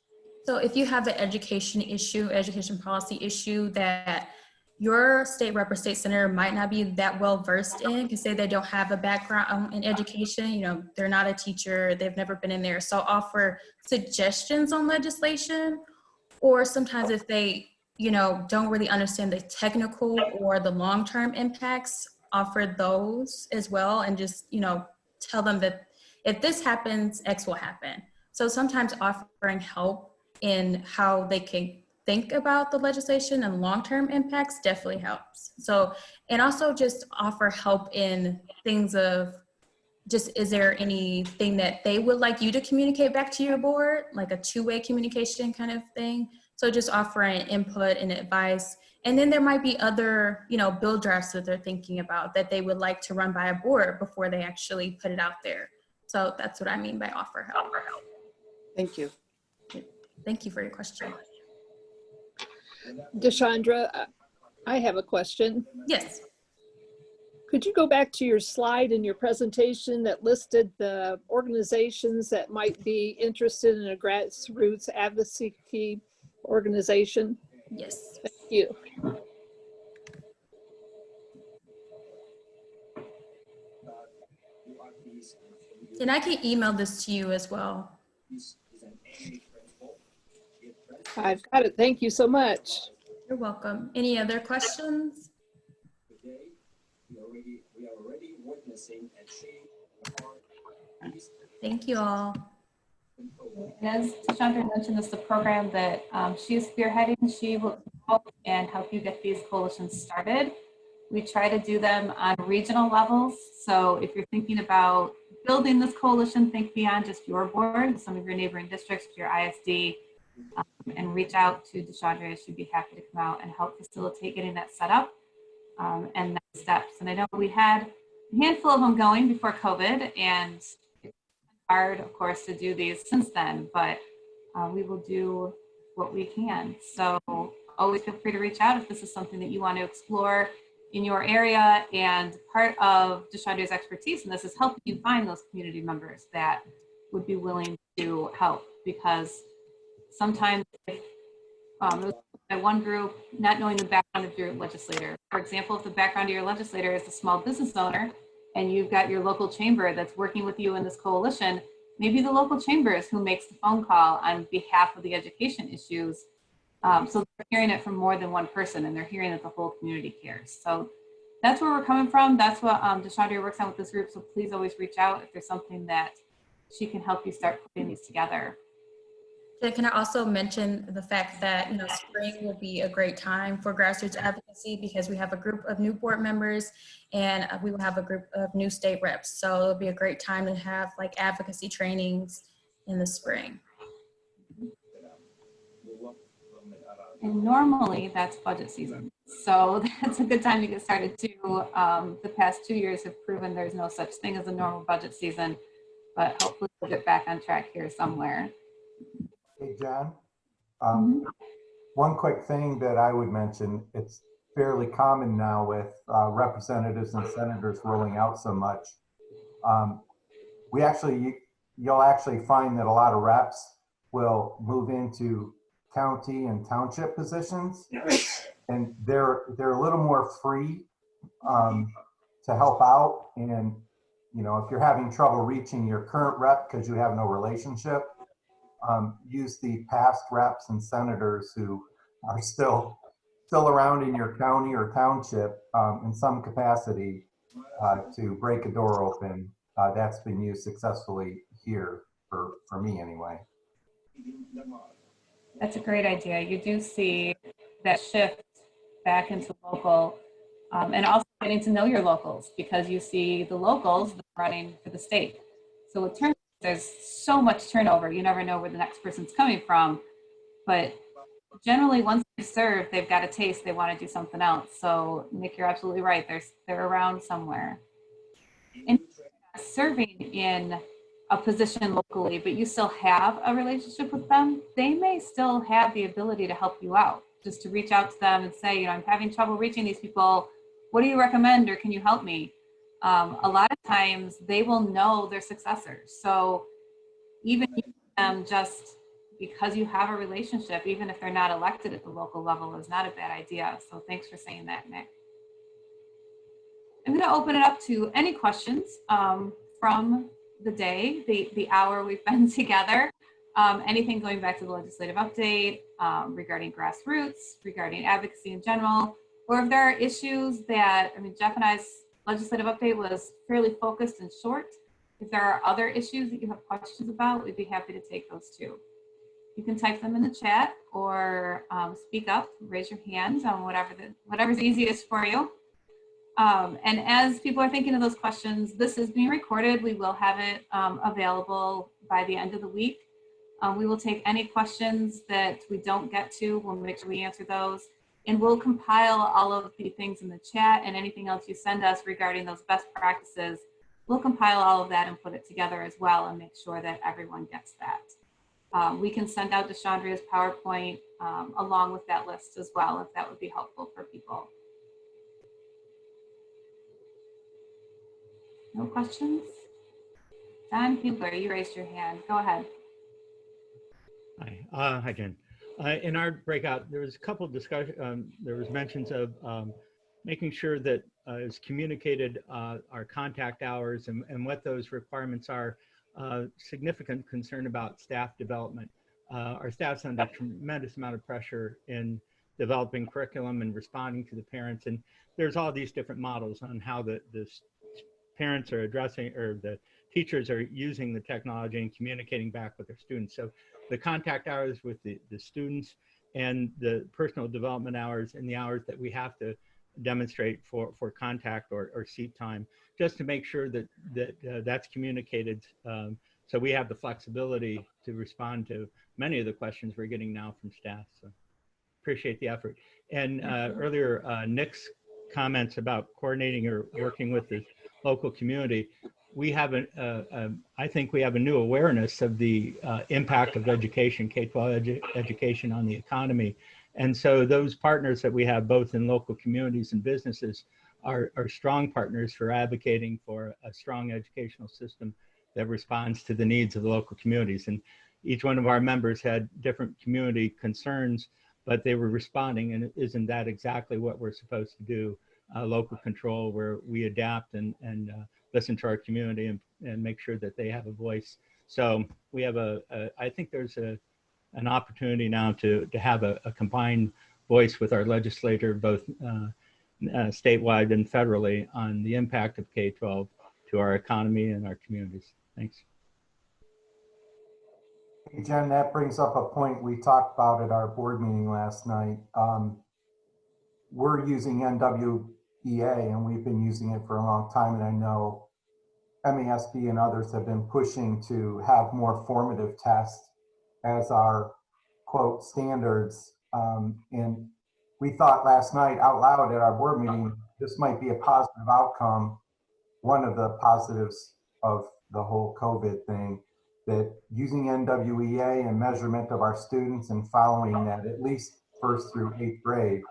So if you have an education issue, education policy issue that your state rep or state senator might not be that well versed in, because say they don't have a background in education, you know, they're not a teacher, they've never been in there. So offer suggestions on legislation, or sometimes if they, you know, don't really understand the technical or the long-term impacts, offer those as well, and just, you know, tell them that if this happens, X will happen. So sometimes offering help in how they can think about the legislation and long-term impacts definitely helps. So, and also just offer help in things of just, is there anything that they would like you to communicate back to your board, like a two-way communication kind of thing? So just offering input and advice. And then there might be other, you know, bill drafts that they're thinking about that they would like to run by a board before they actually put it out there. So that's what I mean by offer help. Thank you. Thank you for your question. DeShandra, I have a question. Yes. Could you go back to your slide in your presentation that listed the organizations that might be interested in a grassroots advocacy organization? Yes. Thank you. And I can email this to you as well. I've got it. Thank you so much. You're welcome. Any other questions? Thank you all. As DeShandra mentioned, this is a program that she is spearheading. She will help and help you get these coalitions started. We try to do them on regional levels. So if you're thinking about building this coalition, think beyond just your board, some of your neighboring districts, your ISD, and reach out to DeShandra. She'd be happy to come out and help facilitate getting that set up and next steps. And I know we had a handful of them going before COVID, and it's hard, of course, to do these since then, but we will do what we can. So always feel free to reach out if this is something that you want to explore in your area. And part of DeShandra's expertise in this is helping you find those community members that would be willing to help, because sometimes if those by one group not knowing the background of your legislator. For example, if the background of your legislator is a small business owner and you've got your local chamber that's working with you in this coalition, maybe the local chamber is who makes the phone call on behalf of the education issues. So they're hearing it from more than one person, and they're hearing that the whole community cares. So that's where we're coming from. That's what DeShandria works on with this group. So please always reach out if there's something that she can help you start putting these together. Can I also mention the fact that, you know, spring will be a great time for grassroots advocacy because we have a group of new board members and we will have a group of new state reps. So it'll be a great time to have like advocacy trainings in the spring. And normally that's budget season. So that's a good time to get started too. The past 2 years have proven there's no such thing as a normal budget season, but hopefully we'll get back on track here somewhere. Hey, John. One quick thing that I would mention, it's fairly common now with representatives and senators rolling out so much. You'll actually find that a lot of reps will move into county and township positions, and they're a little more free to help out. And you know, if you're having trouble reaching your current rep because you have no relationship, use the past reps and senators who are still around in your county or township in some capacity to break a door open. That's been used successfully here for me anyway. That's a great idea. You do see that shift back into local and also getting to know your locals because you see the locals running for the state. So it turns out there's so much turnover. You never know where the next person's coming from. But generally, once they serve, they've got a taste. They want to do something else. So Nick, you're absolutely right. They're around somewhere. And serving in a position locally, but you still have a relationship with them, they may still have the ability to help you out, just to reach out to them and say, you know, I'm having trouble reaching these people. What do you recommend, or can you help me? A lot of times they will know their successors. So even just because you have a relationship, even if they're not elected at the local level, is not a bad idea. So thanks for saying that, Nick. I'm going to open it up to any questions from the day, the hour we've been together. Anything going back to the legislative update, regarding grassroots, regarding advocacy in general, or if there are issues that, I mean, Jeff and I's legislative update was fairly focused and short. If there are other issues that you have questions about, we'd be happy to take those too. You can type them in the chat or speak up, raise your hand on whatever's easiest for you. And as people are thinking of those questions, this is being recorded. We will have it available by the end of the week. We will take any questions that we don't get to. We'll make sure we answer those. And we'll compile all of the things in the chat and anything else you send us regarding those best practices. We'll compile all of that and put it together as well and make sure that everyone gets that. We can send out DeShandria's PowerPoint along with that list as well, if that would be helpful for people. No questions? Don Hubler, you raised your hand. Go ahead. Hi, Jen. In our breakout, there was a couple of discussion. There was mentions of making sure that is communicated our contact hours and what those requirements are. Significant concern about staff development. Our staff's under a tremendous amount of pressure in developing curriculum and responding to the parents. And there's all these different models on how the parents are addressing, or the teachers are using the technology and communicating back with their students. So the contact hours with the students and the personal development hours and the hours that we have to demonstrate for contact or seat time, just to make sure that that's communicated. So we have the flexibility to respond to many of the questions we're getting now from staff. So appreciate the effort. And earlier, Nick's comments about coordinating or working with the local community, we have I think we have a new awareness of the impact of education, K-12 education on the economy. And so those partners that we have both in local communities and businesses are strong partners for advocating for a strong educational system that responds to the needs of the local communities. And each one of our members had different community concerns, but they were responding. And isn't that exactly what we're supposed to do? Local control, where we adapt and listen to our community and make sure that they have a voice. So we have I think there's an opportunity now to have a combined voice with our legislator, both statewide and federally, on the impact of K-12 to our economy and our communities. Thanks. Hey, Jen, that brings up a point we talked about at our board meeting last night. We're using NWEA, and we've been using it for a long time, and I know MASB and others have been pushing to have more formative tests as our, quote, standards. And we thought last night out loud at our board meeting, this might be a positive outcome, one of the positives of the whole COVID thing, that using NWEA and measurement of our students and following that at least 1st through 8th grade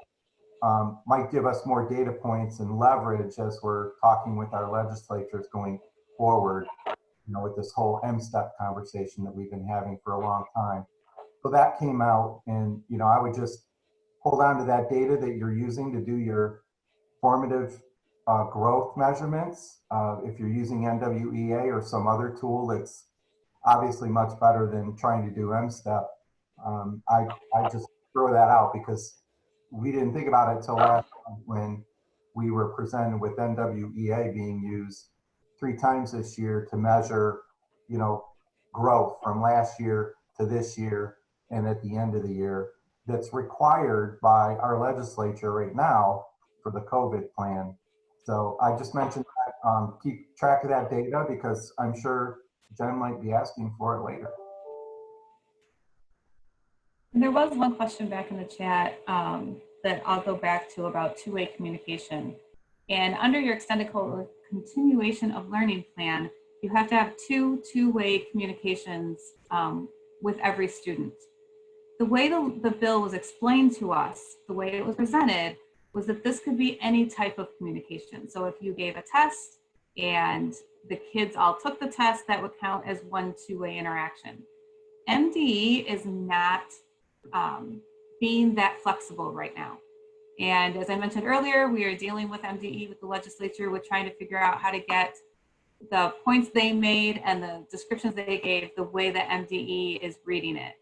might give us more data points and leverage as we're talking with our legislatures going forward, you know, with this whole M-STEP conversation that we've been having for a long time. So that came out, and, you know, I would just hold on to that data that you're using to do your formative growth measurements. If you're using NWEA or some other tool that's obviously much better than trying to do M-STEP, I just throw that out because we didn't think about it till last month when we were presented with NWEA being used 3 times this year to measure, you know, growth from last year to this year and at the end of the year. That's required by our legislature right now for the COVID plan. So I just mentioned that, keep track of that data because I'm sure Jen might be asking for it later. And there was one question back in the chat that I'll go back to about two-way communication. And under your extended continuation of learning plan, you have to have two-way communications with every student. The way the bill was explained to us, the way it was presented, was that this could be any type of communication. So if you gave a test and the kids all took the test, that would count as one two-way interaction. MDE is not being that flexible right now. And as I mentioned earlier, we are dealing with MDE with the legislature with trying to figure out how to get the points they made and the descriptions they gave the way that MDE is reading it.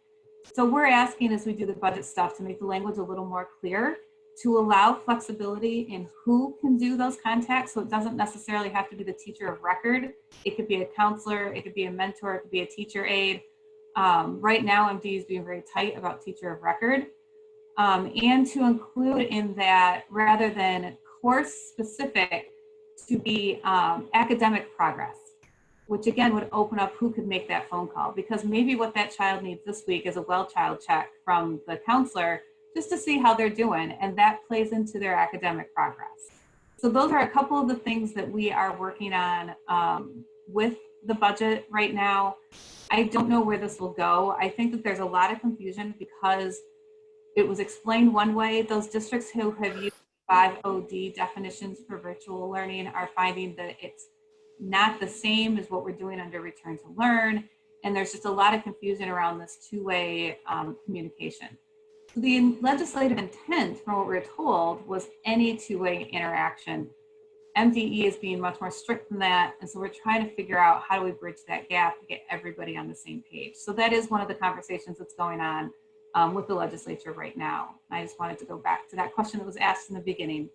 So we're asking as we do the budget stuff to make the language a little more clear, to allow flexibility in who can do those contacts. So it doesn't necessarily have to be the teacher of record. It could be a counselor, it could be a mentor, it could be a teacher aide. Right now, MD is being very tight about teacher of record. And to include in that, rather than course specific, to be academic progress, which again would open up who could make that phone call, because maybe what that child needs this week is a well child check from the counselor just to see how they're doing, and that plays into their academic progress. So those are a couple of the things that we are working on with the budget right now. I don't know where this will go. I think that there's a lot of confusion because it was explained one way. Those districts who have used 5OD definitions for virtual learning are finding that it's not the same as what we're doing under Return to Learn. And there's just a lot of confusion around this two-way communication. So the legislative intent, from what we're told, was any two-way interaction. MDE is being much more strict than that. And so we're trying to figure out how do we bridge that gap to get everybody on the same page. So that is one of the conversations that's going on with the legislature right now. I just wanted to go back to that question that was asked in the beginning.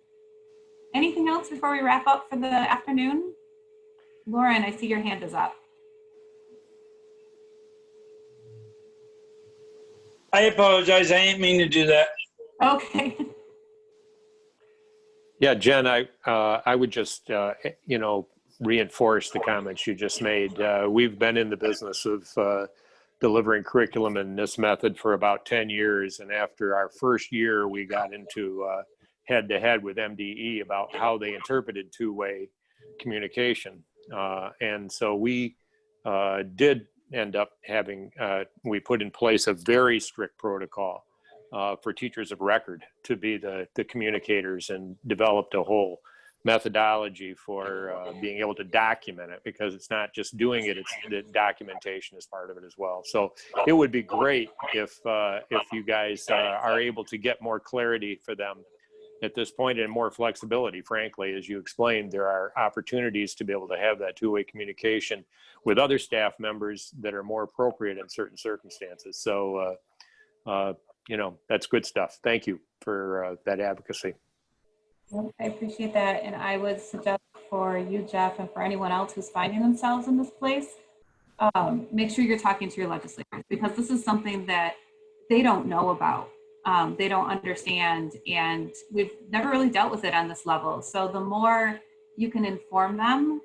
Anything else before we wrap up for the afternoon? Lauren, I see your hand is up. I apologize. I didn't mean to do that. Okay. Yeah, Jen, I would just, you know, reinforce the comments you just made. We've been in the business of delivering curriculum in this method for about 10 years. And after our first year, we got into head-to-head with MDE about how they interpreted two-way communication. And so we did end up having, we put in place a very strict protocol for teachers of record to be the communicators, and developed a whole methodology for being able to document it, because it's not just doing it, it's the documentation is part of it as well. So it would be great if you guys are able to get more clarity for them at this point and more flexibility. Frankly, as you explained, there are opportunities to be able to have that two-way communication with other staff members that are more appropriate in certain circumstances. So, you know, that's good stuff. Thank you for that advocacy. Well, I appreciate that. And I would suggest for you, Jeff, and for anyone else who's finding themselves in this place, make sure you're talking to your legislators, because this is something that they don't know about. They don't understand, and we've never really dealt with it on this level. So the more you can inform them,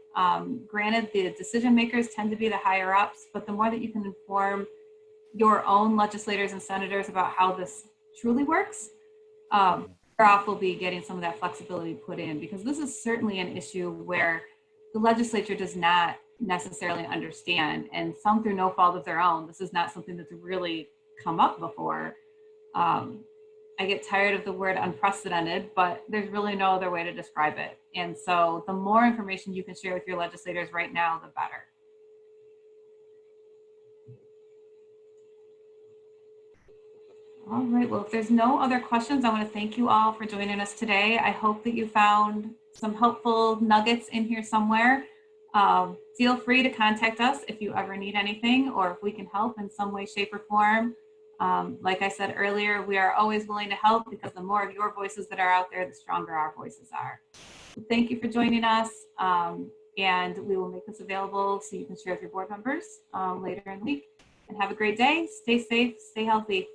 granted the decision makers tend to be the higher ups, but the more that you can inform your own legislators and senators about how this truly works, better off will be getting some of that flexibility put in, because this is certainly an issue where the legislature does not necessarily understand, and some through no fault of their own. This is not something that's really come up before. I get tired of the word unprecedented, but there's really no other way to describe it. And so the more information you can share with your legislators right now, the better. All right, well, if there's no other questions, I want to thank you all for joining us today. I hope that you found some helpful nuggets in here somewhere. Feel free to contact us if you ever need anything, or if we can help in some way, shape, or form. Like I said earlier, we are always willing to help, because the more of your voices that are out there, the stronger our voices are. So thank you for joining us, and we will make this available so you can share with your board members later in the week. And have a great day. Stay safe, stay healthy.